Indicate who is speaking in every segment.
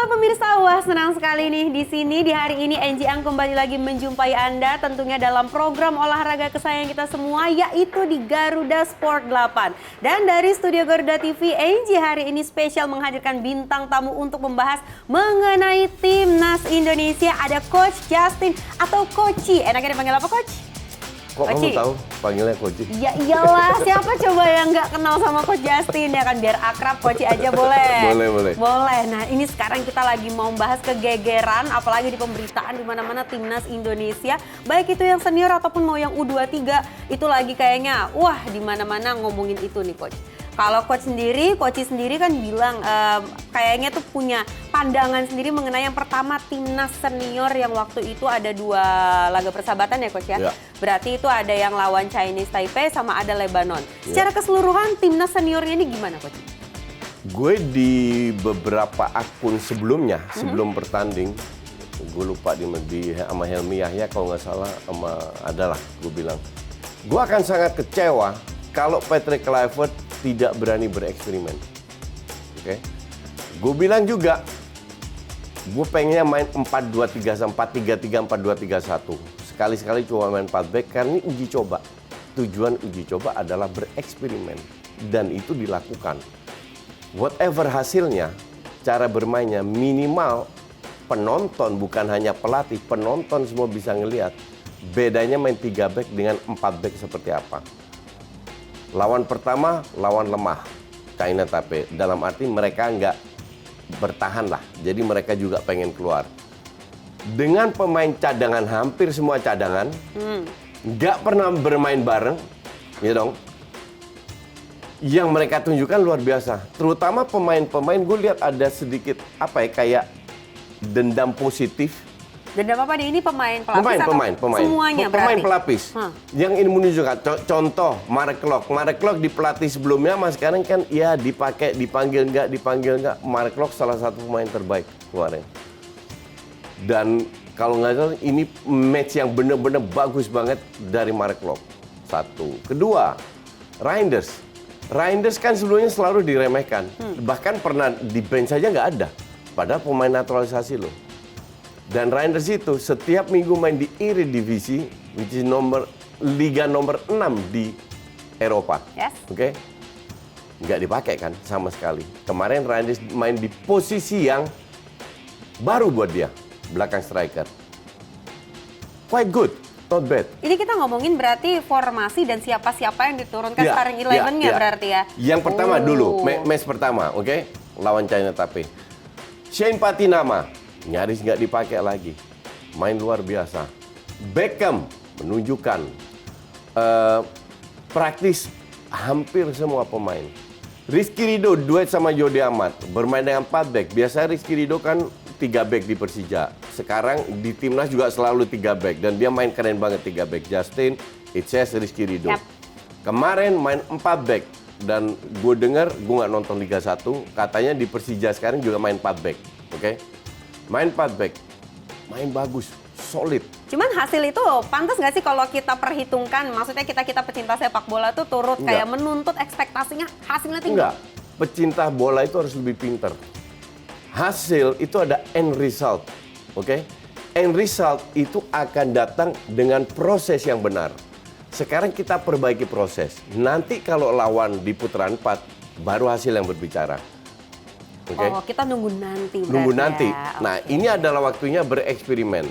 Speaker 1: Halo pemirsa, wah senang sekali nih di sini di hari ini Angie Ang kembali lagi menjumpai Anda tentunya dalam program olahraga kesayangan kita semua yaitu di Garuda Sport 8. Dan dari studio Garuda TV, Angie hari ini spesial menghadirkan bintang tamu untuk membahas mengenai timnas Indonesia. Ada Coach Justin atau Coachy. Enaknya dipanggil apa, Coach?
Speaker 2: Kok kamu tahu panggilnya Coachy?
Speaker 1: Ya iyalah, siapa coba yang nggak kenal sama Coach Justin ya kan, biar akrab Coachy aja boleh. Boleh. Nah ini sekarang kita lagi mau bahas kegegeran, apalagi di pemberitaan di mana-mana timnas Indonesia, baik itu yang senior ataupun mau yang U23 itu lagi kayaknya, wah di mana-mana ngomongin itu nih Coach. Kalau Coachy sendiri kan bilang kayaknya tuh punya pandangan sendiri mengenai yang pertama timnas senior yang waktu itu ada 2 laga persahabatan ya Coach ya. Berarti itu ada yang lawan Chinese Taipei sama ada Lebanon. Secara keseluruhan timnas seniornya ini gimana Coach?
Speaker 2: Gue di beberapa akun sebelumnya, sebelum bertanding, gue lupa sama Helmi Yahya kalau nggak salah adalah gue bilang, gue akan sangat kecewa kalau Patrick Kluivert tidak berani bereksperimen. Oke. Gue bilang juga, gue pengennya main 4-2-3-1, 4-3-3, 4-2-3-1. Sekali-sekali cuma main 4 back karena ini uji coba. Tujuan uji coba adalah bereksperimen. Dan itu dilakukan. Whatever hasilnya, cara bermainnya minimal penonton, bukan hanya pelatih, penonton semua bisa ngelihat bedanya main 3 back dengan 4 back seperti apa. Lawan pertama, lawan lemah, China Taipei. Dalam arti mereka nggak bertahan lah, jadi mereka juga pengen keluar. Dengan pemain cadangan, hampir semua cadangan, nggak pernah bermain bareng, ya dong. Yang mereka tunjukkan luar biasa. Terutama pemain-pemain, gue lihat ada sedikit kayak dendam positif.
Speaker 1: Dendam apa nih? Ini pemain pelapis
Speaker 2: pemain.
Speaker 1: Semuanya
Speaker 2: pemain
Speaker 1: berarti?
Speaker 2: Pelapis. Yang ini menunjukkan contoh Marek Klok di pelatih sebelumnya, mas sekarang kan ya dipanggil nggak. Marek Klok salah satu pemain terbaik kemarin. Dan kalau nggak salah ini match yang benar-benar bagus banget dari Marek Klok. Satu. Kedua, Reinders kan sebelumnya selalu diremehkan. Bahkan pernah di bench saja nggak ada. Padahal pemain naturalisasi loh. Dan Reinders itu setiap minggu main di Eredivisie, which is liga nomor 6 di Eropa.
Speaker 1: Yes.
Speaker 2: Oke? Nggak dipakai kan sama sekali. Kemarin Reinders main di posisi yang baru buat dia, belakang striker. Quite good, not bad.
Speaker 1: Ini kita ngomongin berarti formasi dan siapa-siapa yang diturunkan starting 11-nya berarti ya?
Speaker 2: Yang pertama dulu, match pertama, oke? Lawan China Taipei. Shane Patinama. Nyaris nggak dipakai lagi. Main luar biasa. Beckham menunjukkan praktis hampir semua pemain. Rizky Ridho duet sama Jody Amat. Bermain dengan 4 back. Biasanya Rizky Ridho kan 3 back di Persija. Sekarang di timnas juga selalu 3 back. Dan dia main keren banget 3 back. Justin, Itses, Rizky Ridho. Kemarin main 4 back. Dan gue dengar, gue nggak nonton Liga 1, katanya di Persija sekarang juga main 4 back. Oke? Main 4 back, main bagus, solid.
Speaker 1: Cuman hasil itu pantas nggak sih kalau kita perhitungkan? Maksudnya kita pecinta sepak bola tuh turut kayak menuntut ekspektasinya hasilnya tinggi?
Speaker 2: Enggak, pecinta bola itu harus lebih pinter. Hasil itu ada end result, oke? End result itu akan datang dengan proses yang benar. Sekarang kita perbaiki proses. Nanti kalau lawan di putaran 4, baru hasil yang berbicara. Okay.
Speaker 1: Oh, kita nunggu nanti.
Speaker 2: Nunggu nanti.
Speaker 1: Ya.
Speaker 2: Nah, ini adalah waktunya bereksperimen.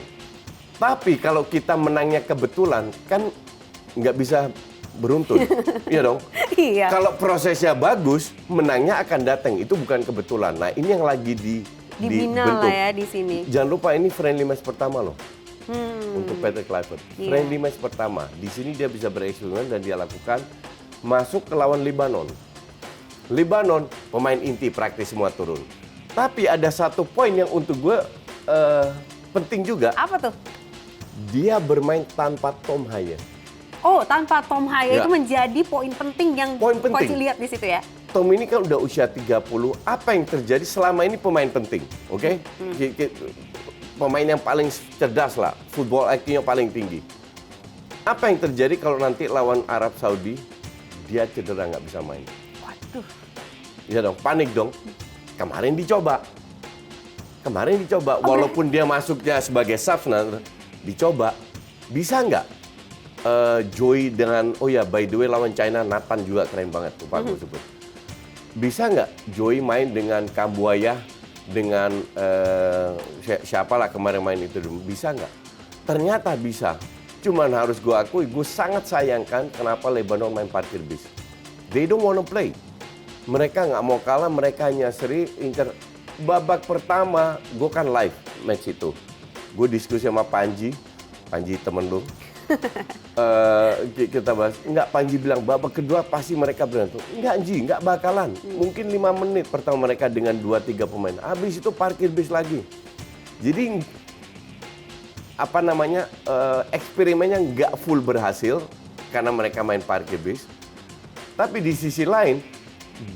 Speaker 2: Tapi kalau kita menangnya kebetulan, kan nggak bisa beruntun. Iya dong?
Speaker 1: Iya.
Speaker 2: Kalau prosesnya bagus, menangnya akan datang. Itu bukan kebetulan. Nah, ini yang lagi
Speaker 1: dibina
Speaker 2: dibentuk.
Speaker 1: lah ya di sini.
Speaker 2: Jangan lupa ini friendly match pertama loh. Untuk Patrick Kluivert. Friendly match pertama. Di sini dia bisa bereksperimen dan dia lakukan masuk ke lawan Lebanon, pemain inti praktis semua turun. Tapi ada satu poin yang untuk gue penting juga.
Speaker 1: Apa tuh?
Speaker 2: Dia bermain tanpa Tom Haye.
Speaker 1: Oh, tanpa Tom Haye itu menjadi poin penting yang Coach lihat di situ ya?
Speaker 2: Tom ini kan udah usia 30. Apa yang terjadi selama ini pemain penting, oke? Pemain yang paling cerdas lah, football IQ-nya paling tinggi. Apa yang terjadi kalau nanti lawan Arab Saudi, dia cedera nggak bisa main?
Speaker 1: Waduh.
Speaker 2: Ya dong, panik dong. Kemarin dicoba. Kemarin dicoba, walaupun dia masuknya sebagai sub, dicoba. Bisa nggak Joy dengan, oh ya by the way lawan China, Nathan juga keren banget tuh Pak gue sebut. Bisa nggak Joy main dengan Kambuaya, dengan siapalah kemarin main itu dulu, bisa nggak? Ternyata bisa. Cuman harus gue akui, gue sangat sayangkan kenapa Lebanon main parkir bis. They don't wanna play. Mereka nggak mau kalah, mereka hanya seri incer. Babak pertama, gue kan live match itu. Gue diskusi sama Panji temen lu. Kita bahas, enggak, Panji bilang babak kedua pasti mereka berantem. Enggak Ji, enggak bakalan. Mungkin 5 menit pertama mereka dengan 2-3 pemain. Habis itu parkir bis lagi. Jadi eksperimennya nggak full berhasil karena mereka main parkir bis. Tapi di sisi lain,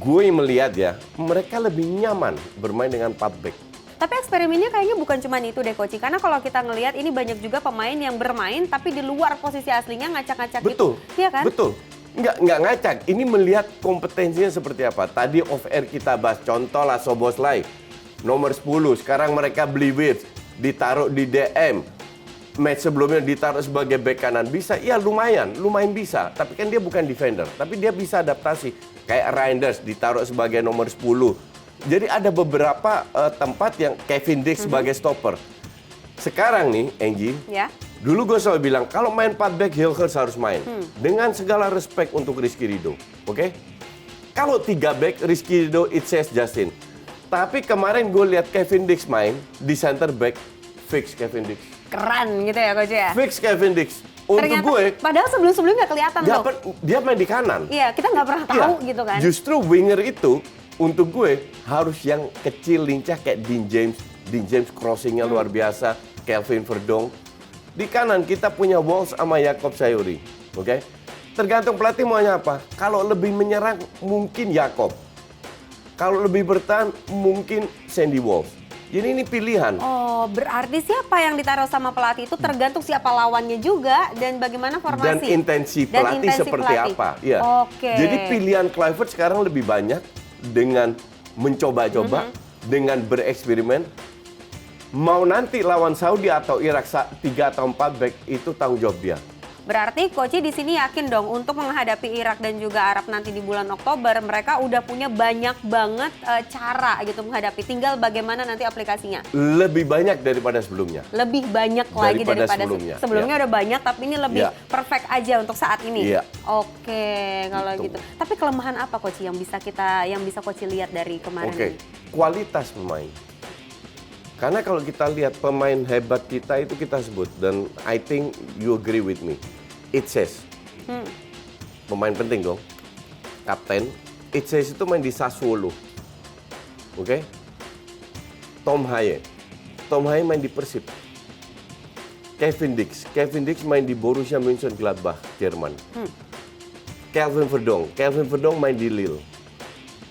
Speaker 2: gue melihat ya, mereka lebih nyaman bermain dengan 4 back.
Speaker 1: Tapi eksperimennya kayaknya bukan cuma itu deh Coach. Karena kalau kita ngelihat ini banyak juga pemain yang bermain tapi di luar posisi aslinya ngacak-ngacak gitu. Iya kan?
Speaker 2: Betul. Nggak ngacak. Ini melihat kompetensinya seperti apa. Tadi off air kita bahas contoh lah Soboslai. Nomor 10, sekarang mereka beli Wirtz, ditaruh di DM. Match sebelumnya ditaruh sebagai bek kanan. Bisa, ya lumayan bisa. Tapi kan dia bukan defender, tapi dia bisa adaptasi. Kayak Reinders ditaruh sebagai nomor 10. Jadi ada beberapa tempat yang Kevin Dix sebagai stopper. Sekarang nih, Angie, dulu gue selalu bilang, kalau main 4 back, Hilgers harus main. Dengan segala respect untuk Rizky Ridho. Oke? Kalau 3 back, Rizky Ridho, Itses, Justin. Tapi kemarin gue lihat Kevin Dix main di center back, fix Kevin Dix.
Speaker 1: Keren gitu ya Coach ya?
Speaker 2: Fix Kevin Dix. Untuk
Speaker 1: ternyata,
Speaker 2: gue,
Speaker 1: padahal sebelum-sebelumnya nggak kelihatan tuh.
Speaker 2: Dia main di kanan.
Speaker 1: Iya, kita nggak pernah tahu gitu kan.
Speaker 2: Justru winger itu, untuk gue, harus yang kecil, lincah kayak Dean James. Dean James crossingnya luar biasa. Kelvin Verdong. Di kanan kita punya Walsh sama Jakob Sayuri. Oke? Tergantung pelatih maunya apa. Kalau lebih menyerang, mungkin Jakob. Kalau lebih bertahan, mungkin Sandy Walsh. Jadi ini pilihan.
Speaker 1: Oh, berarti siapa yang ditaruh sama pelatih itu tergantung siapa lawannya juga dan bagaimana formasi.
Speaker 2: Dan intensi pelatih seperti apa. Ya.
Speaker 1: Oke.
Speaker 2: Jadi pilihan Kluivert sekarang lebih banyak dengan mencoba-coba, dengan bereksperimen. Mau nanti lawan Saudi atau Irak 3 atau 4 back itu tanggung jawab dia.
Speaker 1: Berarti Coach di sini yakin dong untuk menghadapi Irak dan juga Arab nanti di bulan Oktober, mereka udah punya banyak banget cara gitu menghadapi. Tinggal bagaimana nanti aplikasinya.
Speaker 2: Lebih banyak daripada sebelumnya.
Speaker 1: Lebih banyak lagi daripada
Speaker 2: sebelumnya.
Speaker 1: Sebelumnya udah banyak, tapi ini lebih perfect aja untuk saat ini.
Speaker 2: Iya.
Speaker 1: Oke, kalau gitu. Tapi kelemahan apa Coach yang bisa Coach lihat dari kemarin?
Speaker 2: Oke, kualitas pemain. Karena kalau kita lihat pemain hebat kita itu kita sebut, dan I think you agree with me. Itses, pemain penting dong, kapten. Itses itu main di Sassuolo, oke? Tom Haye main di Persib. Kevin Dix main di Borussia Mönchengladbach, Jerman. Kelvin Verdong main di Lille.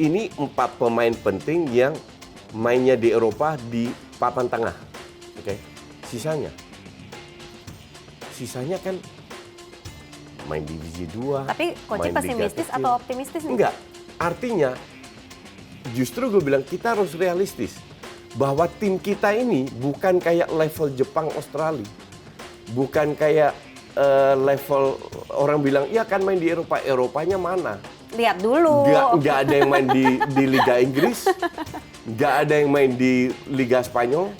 Speaker 2: Ini 4 pemain penting yang mainnya di Eropa di papan tengah, oke? Sisanya kan main divisi 2.
Speaker 1: Tapi Coach pesimistis atau optimistis nih?
Speaker 2: Enggak. Artinya justru gue bilang kita harus realistis bahwa tim kita ini bukan kayak level Jepang, Australia. Bukan kayak level orang bilang, iya kan main di Eropa. Eropanya mana?
Speaker 1: Lihat dulu.
Speaker 2: Enggak ada yang main di Liga Inggris. Enggak ada yang main di Liga Spanyol.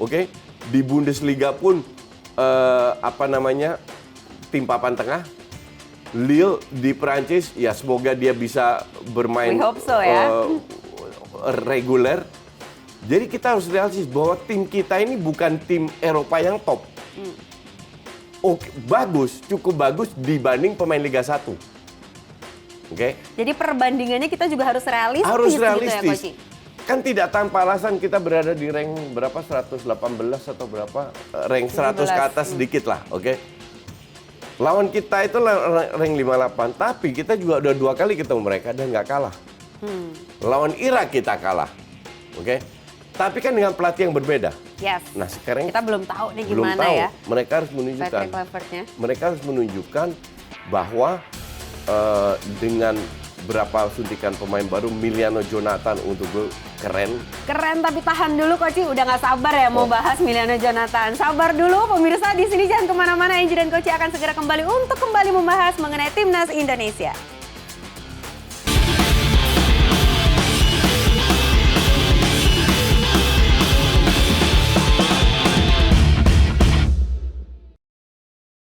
Speaker 2: Oke? Di Bundesliga pun tim papan tengah. Lille di Prancis, ya semoga dia bisa bermain reguler. Jadi kita harus realistis bahwa tim kita ini bukan tim Eropa yang top. Oke, cukup bagus dibanding pemain Liga 1. Oke?
Speaker 1: Jadi perbandingannya kita juga harus realistis.
Speaker 2: Harus realistis.
Speaker 1: Gitu ya, Coach?
Speaker 2: Kan tidak tanpa alasan kita berada di rank berapa, 118 atau berapa, rank 100 ke atas sedikit lah, oke? Lawan kita itu rank 58, tapi kita juga udah 2 kali ketemu mereka dan nggak kalah. Lawan Irak kita kalah, oke? Tapi kan dengan pelatih yang berbeda.
Speaker 1: Yes.
Speaker 2: Nah sekarang
Speaker 1: kita belum tahu nih gimana ya.
Speaker 2: Mereka harus menunjukkan bahwa dengan beberapa suntikan pemain baru, Emiliano Jonathan untuk gue keren.
Speaker 1: Keren, tapi tahan dulu Coach, udah nggak sabar ya mau bahas Emiliano Jonathan. Sabar dulu pemirsa, di sini jangan kemana-mana, Angie dan Coach akan segera kembali untuk kembali membahas mengenai Timnas Indonesia.